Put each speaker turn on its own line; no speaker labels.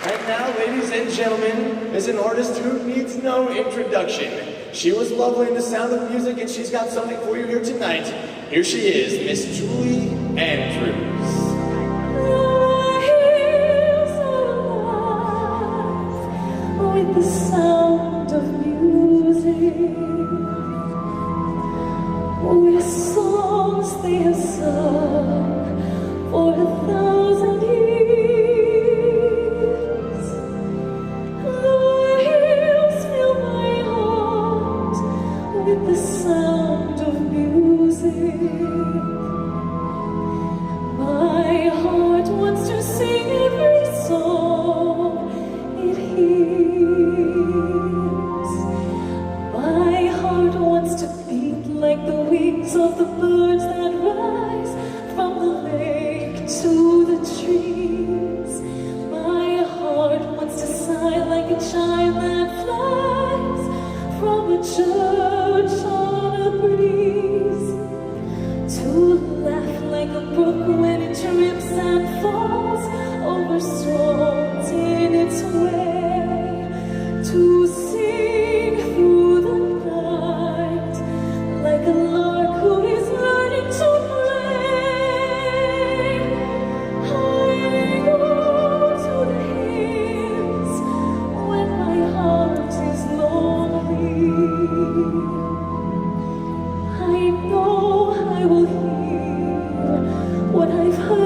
And now, ladies and gentlemen, is an artist who needs no introduction. She was lovely in The Sound of Music, and she's got something for you here tonight. Here she is, Miss Julie Andrews.
With the sound of music, with songs they have sung for 1,000 years. The hills fill my heart with the sound of music. My heart wants to sing every song it hears. My heart wants to beat like the wings of the birds that rise from the lake to the trees. My heart wants to sigh like a child that flies from a church on a breeze, to laugh like a brook when it drips and falls over stones in its way, to sing through the night like a lark who is learning to play. I go to the hills when my heart is lonely. I know I will hear what I've heard